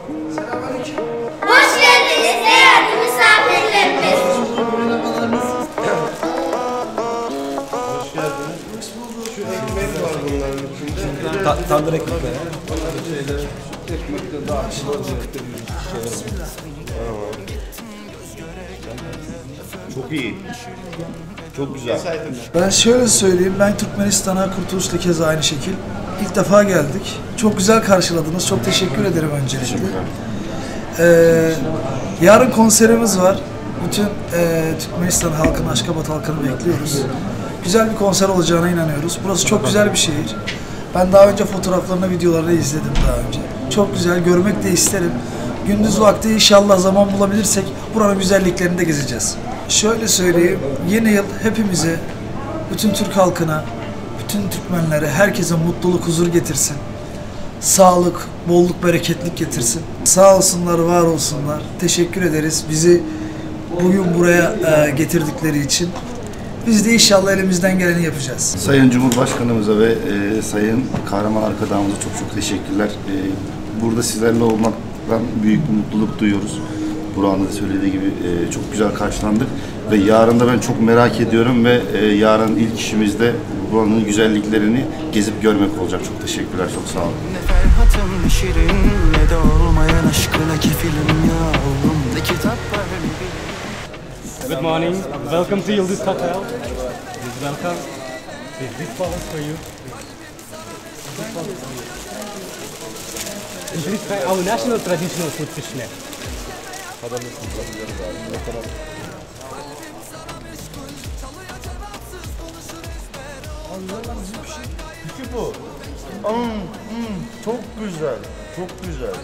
Hoş geldiniz değerli misafirlerimiz. Hoş geldiniz. Şu ekmek var bunların içinde. Tandır ekmek. Ekmek de daha Çok iyi. Çok güzel. Ben şöyle söyleyeyim, ben Türkmenistan'a, Kurtuluş'la keza aynı şekil. İlk defa geldik. Çok güzel karşıladınız. Çok teşekkür ederim öncelikle. Yarın konserimiz var. Bütün Türkmenistan halkını, Aşkabat halkını bekliyoruz. Güzel bir konser olacağına inanıyoruz. Burası çok güzel bir şehir. Ben daha önce fotoğraflarını, videolarını izledim daha önce. Çok güzel, görmek de isterim. Gündüz vakti inşallah zaman bulabilirsek buranın güzelliklerini de gezeceğiz. Şöyle söyleyeyim, yeni yıl hepimize, bütün Türk halkına, bütün Türkmenlere, herkese mutluluk, huzur getirsin. Sağlık, bolluk, bereketlik getirsin. Sağ olsunlar, var olsunlar. Teşekkür ederiz bizi bugün buraya getirdikleri için. Biz de inşallah elimizden geleni yapacağız. Sayın Cumhurbaşkanımıza ve Sayın Kahraman Arkadağımıza çok teşekkürler. Burada sizlerle olmaktan büyük bir mutluluk duyuyoruz. Burak'ın da söylediği gibi çok güzel karşılandık. Ve yarın da ben çok merak ediyorum ve yarın ilk işimizde buranın güzelliklerini gezip görmek olacak. Çok teşekkürler, çok sağ olun. Ne Ferhat'ım şirin ne de olmayan aşkına kefilim ya oğlum ne kitap var ne bilim. Good morning. Welcome to Yıldız Hotel. Please welcome. This palace for you. Please try our national traditional food fishnet. bu. Çok güzel. Çok güzel.